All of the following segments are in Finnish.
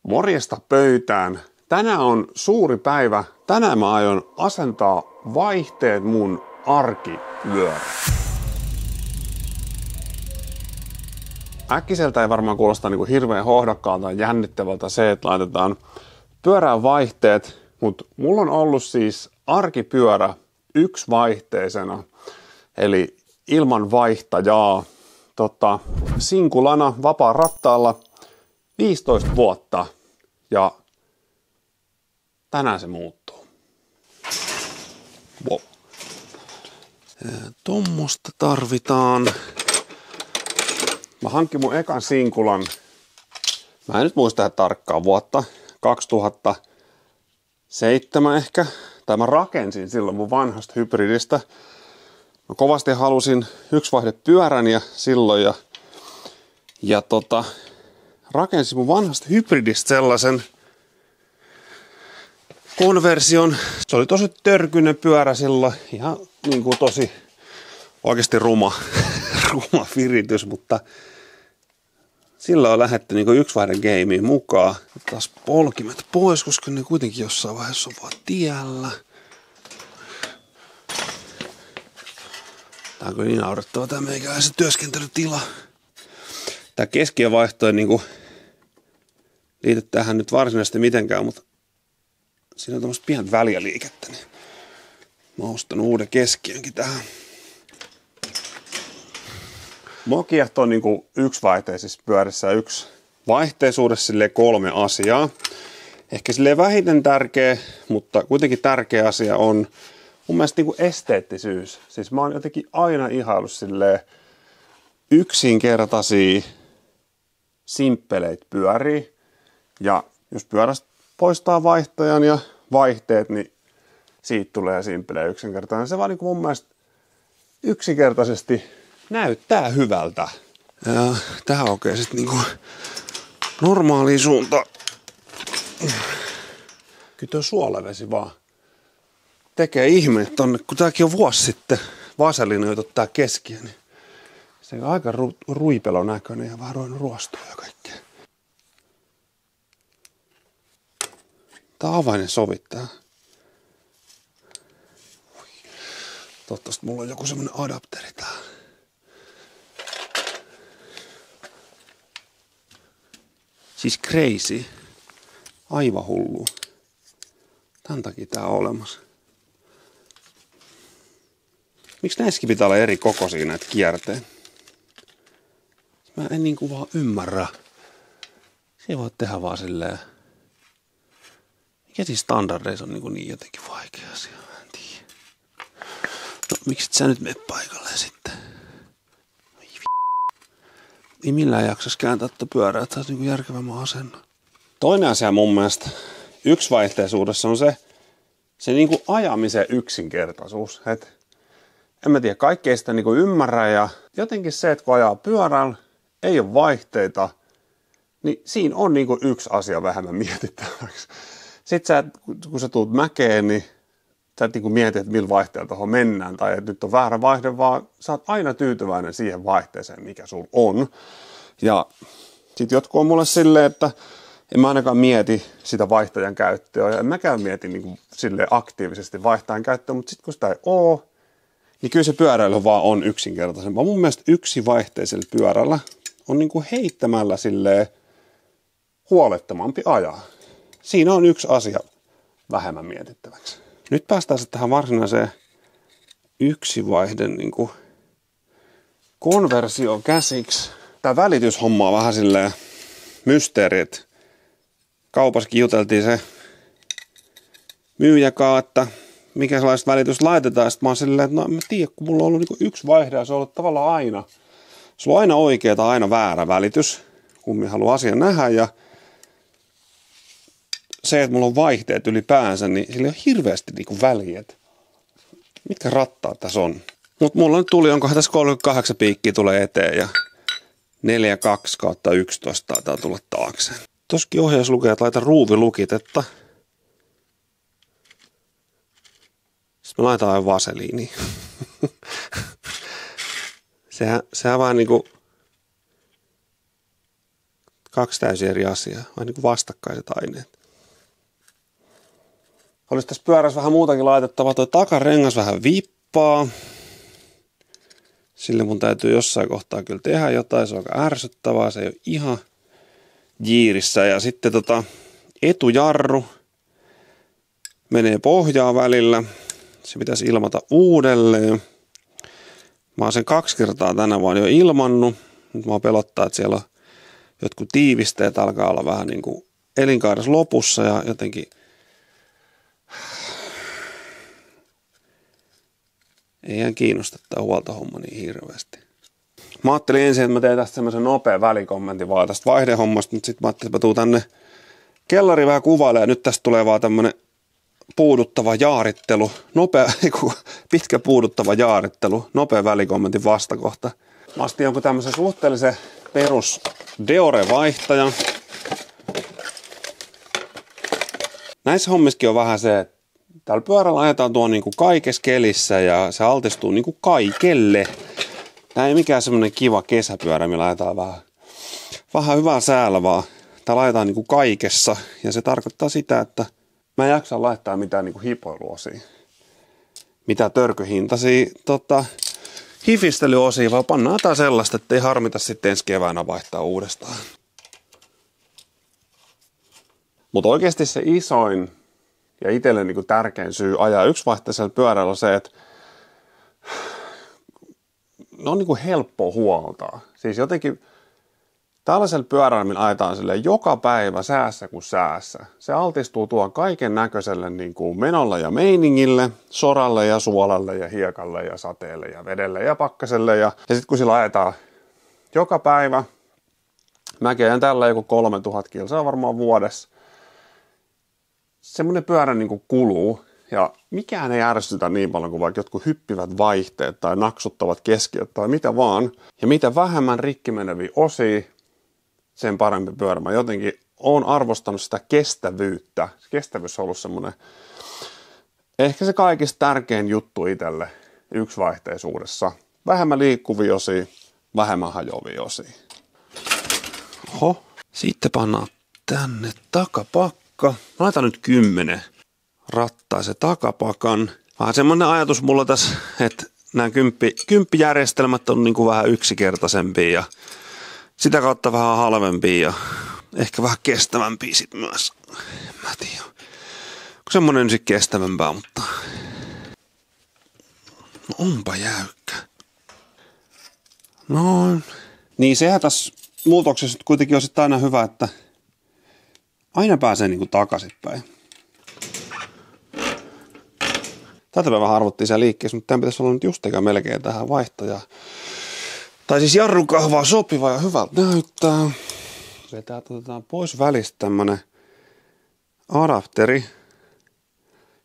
Morjesta pöytään. Tänään on suuri päivä. Tänään mä aion asentaa vaihteet mun arkipyörään. Äkkiseltä ei varmaan kuulosta niin hirveän hohdakkaalta tai jännittävältä se, että laitetaan pyörään vaihteet, mutta mulla on ollut siis arkipyörä yksivaihteisena, eli ilman vaihtajaa, sinkulana vapaa rattaalla 15 vuotta ja tänään se muuttuu. Wow. Tommosta tarvitaan. Mä hankin mun ekan sinkulan, mä en nyt muista tarkkaa vuotta, 2007 ehkä, tai mä rakensin silloin mun vanhasta hybridistä. Mä kovasti halusin yksivaihdepyörän ja silloin ja rakensin mun vanhasta hybridistä sellaisen konversion. Se oli tosi törkyinen pyörä silloin, ihan niin kuin tosi oikeasti ruma viritys, mutta silloin on lähdetty niin yksivaihden gameen mukaan. Taas polkimet pois, koska ne kuitenkin jossain vaiheessa on vaan tiellä. Tää on kyllä niin naurettava tää meikäläisen työskentelytila. Tää keskiövaihto ei niinku liity tähän nyt varsinaisesti mitenkään, mutta siinä on tämmöistä pientä väliäliikettä, niin mä oon ostanut uuden keskiönkin tähän. Mua kiehtoo niinku yksivaihteisissa pyörissä ja yksivaihteisuudessa silleen 3 asiaa. Ehkä silleen vähiten tärkeä, mutta kuitenkin tärkeä asia on mun mielestä niinku esteettisyys. Siis mä oon jotenkin aina ihaillut silleen yksinkertaisia, simppeleitä pyöriä. Ja jos pyörästä poistaa vaihtajan ja vaihteet, niin siitä tulee simppeleä yksinkertainen. Se vaan niinku mun mielestä yksinkertaisesti näyttää hyvältä. Ja tähän oikein sitten niinku normaaliin suuntaan. Kyllä tuo suolavesi vaan tekee ihme tonne, kun tääkin on vuosi sitten vaselinoitu tää keskiö, niin se on aika ruipelon näköinen ja vähän ruvennut ruostua ja kaikkea. Tää avainen sovittaa. Toivottavasti mulla on joku semmonen adapteri täällä. Siis crazy. Aivan hullu. Tän takia tää on olemassa. Miksi näissäkin pitää olla eri kokoisia näitä kierteen? Mä en niinku vaan ymmärrä. Se ei voi tehdä vaan silleen. Mikä siis standardeissa on niin jotenkin vaikea asia? Mä en tiedä. No miksi et sä nyt mene paikalle sitten? Ei millään jaksas kääntää tätä pyörää, että saisi niinku järkevämmän asennon. Toinen asia mun mielestä yksivaihteisuudessa on se niinku ajamisen yksinkertaisuus. En mä tiedä, kaikkea sitä niinku ymmärrä ja jotenkin se, että kun ajaa pyörällä, ei ole vaihteita, niin siinä on niinku yksi asia vähemmän mietittäväksi. Sitten kun sä tuut mäkeen, niin sä et niinku mieti, että millä vaihteella tuohon mennään tai että nyt on väärä vaihde, vaan sä oot aina tyytyväinen siihen vaihteeseen, mikä sulla on. Ja sit jotkut on mulle silleen, että en mä ainakaan mieti sitä vaihtajan käyttöä ja en mäkään mieti niinku silleen aktiivisesti vaihtajan käyttöä, mutta sitten kun sitä ei oo, niin kyllä se pyöräily vaan on yksinkertaisempaa. Mun mielestä yksivaihteisella pyörällä on niinku heittämällä silleen huolettomampi ajaa. Siinä on yksi asia vähemmän mietittäväksi. Nyt päästään sitten tähän varsinaiseen yksivaihden niinku konversioon käsiksi. Tää välityshomma on vähän silleen mysteeri, että kaupassakin juteltiin se myyjäkaan, että mikä sellaista välitystä laitetaan. Sitten mä oon silleen, että no en mä tiedä, kun mulla on ollut niinku yksi vaihde ja se on ollut tavallaan aina. Sulla on aina oikea tai aina väärä välitys, kun mä haluan asian nähdä ja se, että mulla on vaihteet ylipäänsä, niin sillä ei ole hirveästi niinku väliä, että mitkä rattaat tässä on. Mutta mulla nyt tuli, onkohan tässä 38 piikkiä tulee eteen ja 4.2/11 taitaa tulla taakse. Tossakin ohjaus lukee, että laita ruuvilukitetta. Sitten mä laitan aivan vaseliiniin. Sehän vähän niinku Kaksi täysin eri asiaa, vai niin kuin vastakkaiset aineet. Olisi tässä pyörässä vähän muutakin laitettavaa. Tuo takarengas vähän vippaa. Sille mun täytyy jossain kohtaa kyllä tehdä jotain. Se on aika ärsyttävää. Se ei ole ihan jiirissä. Ja sitten etujarru menee pohjaa välillä. Se pitäisi ilmata uudelleen. Mä oon sen 2 kertaa tänä vuonna jo ilmannut. Nyt mä pelottaa, että siellä on jotkut tiivisteet alkaa olla vähän niin kuin elinkaaressa lopussa ja jotenkin ei ihan kiinnosta tämä huoltohomma niin hirveästi. Mä ajattelin ensin, että mä teen tästä semmoisen nopean välikommentin vaan tästä vaihdehommasta, mutta sitten mä ajattelin, että mä tuun tänne kellariin vähän kuvailemaan ja nyt tästä tulee vaan tämmönen puuduttava jaarittelu, pitkä puuduttava jaarittelu, nopea välikommentin vastakohta. Mä astin jonkun tämmöisen suhteellisen perus Deore-vaihtajan. Näissä hommissakin on vähän se, että täällä pyörällä ajetaan tuon niin kuin kaikessa kelissä ja se altistuu niin kuin kaikelle. Tää ei mikään semmonen kiva kesäpyörä, millä ajetaan vähän hyvää säällä, vaan täällä ajetaan niin kuin kaikessa. Ja se tarkoittaa sitä, että mä en jaksa laittaa mitään niin kuin hipoiluosia. Mitään törkyhintaisia hifistelyosia, vaan pannaan jotain sellaista, että ei harmita sitten ensi keväänä vaihtaa uudestaan. Mutta oikeasti se isoin ja itselle niin kuin tärkein syy ajaa yksivaihteisella pyörällä on se, että ne on niin kuin helppo huoltaa. Siis jotenkin tällaisella pyörällä, millä ajetaan joka päivä säässä kuin säässä. Se altistuu tuon kaiken näköiselle niin kuin menolle ja meiningille, soralle ja suolalle ja hiekalle ja sateelle ja vedelle ja pakkaselle. Ja sitten kun sillä ajetaan joka päivä, mäkin ajan tällä joku 3000 kilsaa varmaan vuodessa. Semmoinen pyörä niin kuin kuluu ja mikään ei ärsytä niin paljon kuin vaikka jotkut hyppivät vaihteet tai naksuttavat keskiöt tai mitä vaan. Ja mitä vähemmän rikki meneviä osia, sen parempi pyörä. Mä jotenkin oon arvostanut sitä kestävyyttä. Kestävyys on ollut semmoinen ehkä se kaikista tärkein juttu itselle yksivaihteisuudessa. Vähemmän liikkuvia osia, vähemmän hajoavia osia. Oho, sitten pannaan tänne takapakka. Mä laitan nyt 10 rattaisen takapakan. Vähän semmoinen ajatus mulla tässä, että nämä kymppijärjestelmät on niin kuin vähän yksinkertaisempia ja sitä kautta vähän halvempia ja ehkä vähän kestävämpiä sit myös. En mä tiedä. Semmoinen nyt sitten kestävämpää, mutta no onpa jäykkä. No, niin sehän tässä muutoksessa kuitenkin on sitten aina hyvä, että aina pääsee niinku takaisinpäin. Tätä me vähän arvottiin siellä liikkeessä, mutta tämän pitäisi olla nyt justekään melkein tähän vaihtajaan. Tai siis jarrukahvaa sopiva ja hyvältä näyttää. Täältä otetaan pois välistä tämmönen adapteri.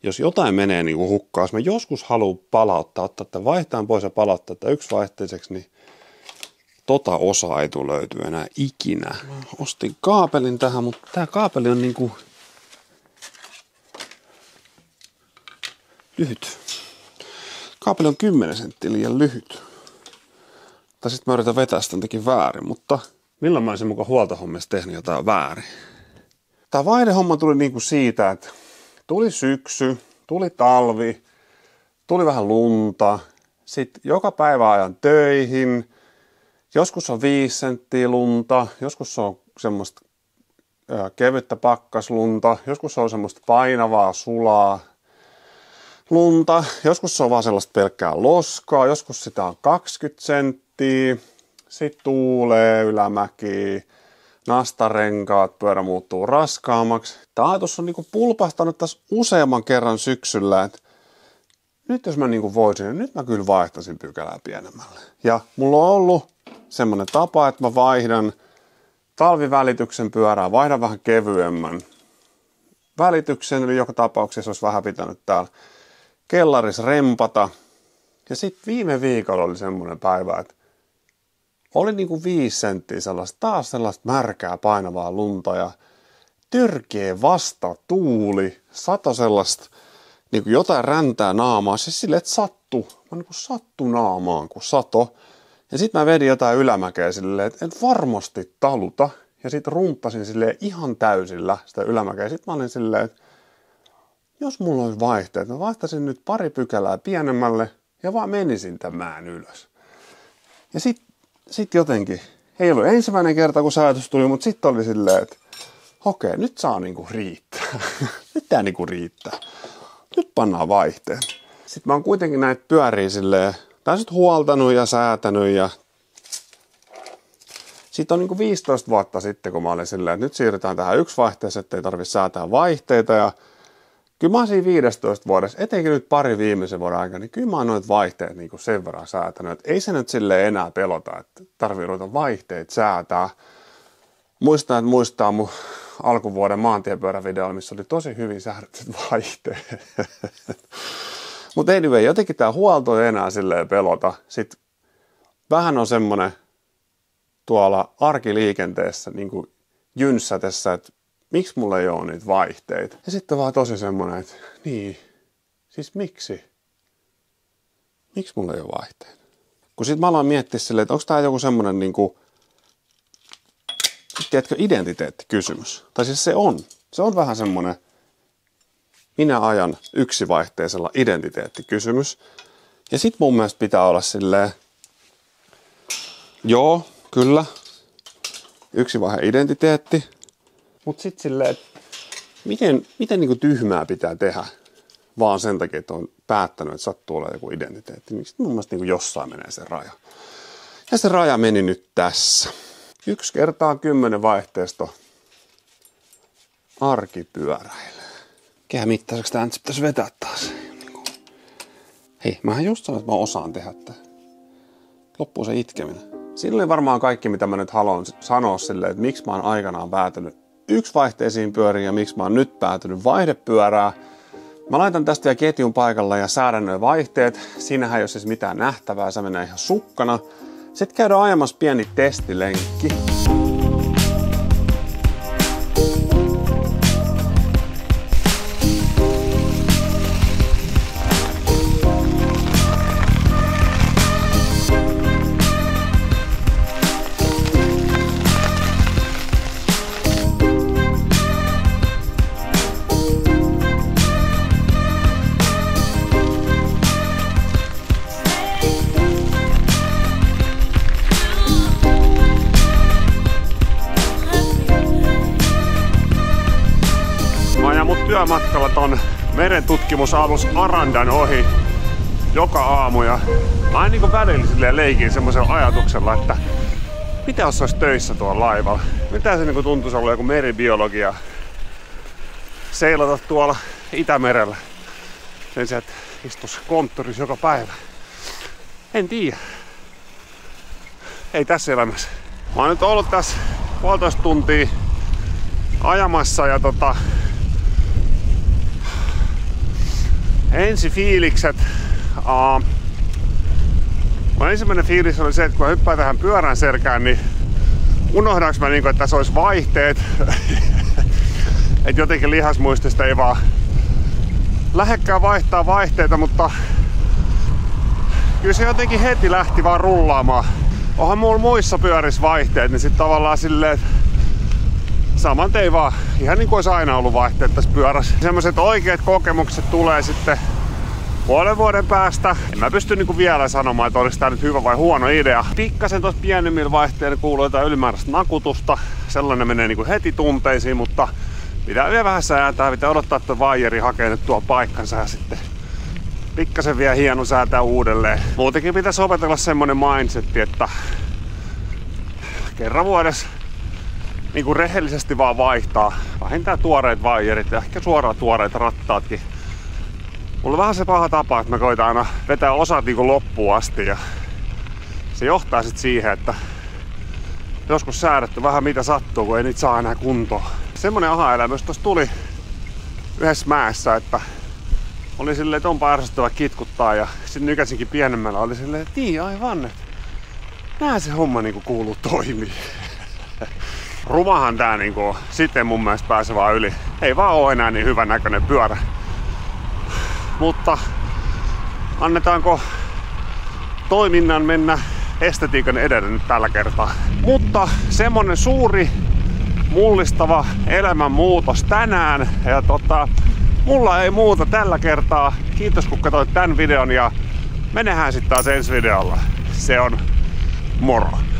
Jos jotain menee niinku hukkaan, jos mä joskus haluan palauttaa, ottaa tämän vaihtajan pois ja palauttaa tämän yksivaihteiseksi, niin osaa ei tule löytyä enää ikinä. Mä ostin kaapelin tähän, mutta tää kaapeli on niinku lyhyt. Kaapeli on 10 senttiä liian lyhyt. Tai sit mä yritän vetää sitä jotenkin väärin, mutta milloin mä olisin mukaan huoltohommissa tehnyt jotain väärin. Tää vaihdehomma tuli niinku siitä, että tuli syksy, tuli talvi, tuli vähän lunta, sitten joka päivä ajan töihin. Joskus on 5 senttiä lunta, joskus on semmoista kevyttä pakkaslunta, joskus on semmoista painavaa sulaa lunta, joskus se on vaan sellaista pelkkää loskaa, joskus sitä on 20 senttiä, sitten tuulee ylämäkiä, nastarenkaat, pyörä muuttuu raskaammaksi. Tämä ajatus on niinku pulpahtanut tässä useamman kerran syksyllä, että nyt jos mä niinku voisin, niin nyt mä kyllä vaihtaisin pykälää pienemmälle. Ja mulla on ollut semmoinen tapa, että mä vaihdan talvivälityksen pyörää, vaihdan vähän kevyemmän välityksen, eli joka tapauksessa olisi vähän pitänyt täällä kellarissa rempata. Ja sitten viime viikolla oli semmoinen päivä, että oli niinku 5 senttiä taas sellaista märkää painavaa lunta ja törkeä vasta tuuli, sato sellaista niinku jotain räntää naamaa, siis silleen, että sattu naamaan, kun sato. Ja sitten mä vedin jotain ylämäkeä silleen, että en varmasti taluta. ja sitten runttasin silleen ihan täysillä sitä ylämäkeä. Sitten mä olin silleen, että jos mulla olisi vaihteet, mä vaihtaisin nyt pari pykälää pienemmälle ja vaan menisin tämän mäen ylös. Ja sit jotenkin, ei ollut ensimmäinen kerta kun se ajatus tuli, mutta sitten oli silleen, että okei, nyt saa niinku riittää. Nyt tää niinku riittää. Nyt pannaan vaihteen. Sitten mä oon kuitenkin näitä pyöriä silleen, täysin huoltanut ja säätänyt ja sitten on niinku 15 vuotta sitten, kun mä olin silleen, että nyt siirrytään tähän yksivaihteeseen, ettei tarvitse säätää vaihteita. Ja kyllä mä oon siinä 15 vuodessa, etenkin nyt pari viimeisen vuoden aikana, niin kyllä mä oon noita vaihteet niinku sen verran säätänyt. Että ei se nyt silleen enää pelota, että tarvii ruveta vaihteet säätää. Muistaa mun alkuvuoden maantiepyörävideolla, missä oli tosi hyvin säädetyt vaihteet. Mutta anyway, jotenkin tää huolto ei enää silleen pelota. Sitten vähän on semmonen tuolla arkiliikenteessä niin kuin jynssätessä, että miksi mulla ei ole niitä vaihteita. Ja sitten vaan tosi semmonen, että niin, siis miksi? Miksi mulla ei ole vaihteita? Kun sit mä aloin miettiä silleen, että onko tää joku semmonen niinku, tiedätkö, identiteettikysymys. Tai siis se on. Se on vähän semmonen, minä ajan yksivaihteisella identiteettikysymys. Ja sit mun mielestä pitää olla silleen, joo, kyllä, yksivaihe identiteetti. Mut sit silleen, että miten niinku tyhmää pitää tehdä vaan sen takia, että on päättänyt, että sattuu olemaan joku identiteetti. Miksi mun mielestä niinku jossain menee se raja. Ja se raja meni nyt tässä. 1 kertaa 10 vaihteisto arkipyöräilee. Kehä mittaiseksi tää nyt pitäisi vetää taas. Hei, mähän just sanoin, että mä osaan tehdä tää. Loppuu se itkeminen. Siinä oli varmaan kaikki, mitä mä nyt haluan sanoa silleen, että miksi mä oon aikanaan päätynyt yksivaihteisiin pyöriin ja miksi mä oon nyt päätynyt vaihdepyörää. Mä laitan tästä vielä ketjun paikalla ja säädän vaihteet. Siinähän ei ole siis mitään nähtävää, se menee ihan sukkana. Sitten käydään ajamassa pieni testilenkki. Työmatkalla ton merentutkimusalus Arandan ohi joka aamu ja mä aina niin välillä silleen leikin semmoisella ajatuksella, että mitä jos olisi töissä tuolla laivalla? Mitä se niin tuntuisi olla joku meribiologia seilata tuolla Itämerellä sen sijaan, että istuisi konttorissa joka päivä. En tiedä. Ei tässä elämässä. Mä oon nyt ollut tässä 1,5 tuntia ajamassa ja ensi fiilikset. Mun ensimmäinen fiilis oli se, että kun mä hyppään tähän pyörän selkään, niin unohdaanko mä että tässä olisi vaihteet. Että jotenkin lihasmuistista ei vaan lähdekään vaihtaa vaihteita, mutta kyllä se jotenkin heti lähti vaan rullaamaan. Onhan mulla muissa pyörissä vaihteet, niin sit tavallaan silleen, että saman tein vaan, ihan niin kuin olisi aina ollut vaihteet tässä pyörässä. Semmoiset oikeat kokemukset tulee sitten 5 vuoden päästä. En mä pysty niinku vielä sanomaan, että olisi tää nyt hyvä vai huono idea. Pikkasen tuossa pienemmillä vaihteilla kuuluu jotain ylimääräistä nakutusta. Sellainen menee niinku heti tunteisiin, mutta pitää vielä vähän säätää. Pitää odottaa, että vaijeri hakee nyt tuo paikkansa ja sitten pikkasen vielä hieno säätää uudelleen. Muutenkin pitäisi opetella semmonen mindsetti, että kerran vuodessa niinku rehellisesti vaan vaihtaa vähintään tuoreet vaijerit ja ehkä suoraan tuoreet rattaatkin. Mulla on vähän se paha tapa, että mä koitan aina vetää osat niinku loppuun asti ja se johtaa sit siihen, että joskus säädetty vähän mitä sattuu, kun ei niitä saa enää kuntoon. Semmonen aha-elämys tossa tuli yhdessä mäessä, että oli silleen, että onpa ärsyttävä kitkuttaa ja sit nykäsinkin pienemmällä oli silleen, että niin aivan, että nää se homma niinku kuuluu toimii. Rumahan tää niinku sitten mun mielestä pääsee vaan yli. Ei vaan oo enää niin hyvän näköinen pyörä. Mutta annetaanko toiminnan mennä estetiikan edelle nyt tällä kertaa. Mutta semmonen suuri mullistava elämänmuutos tänään. Ja mulla ei muuta tällä kertaa. Kiitos kun katsoit tän videon ja me nähdään sitten taas ensi videolla. Se on moro!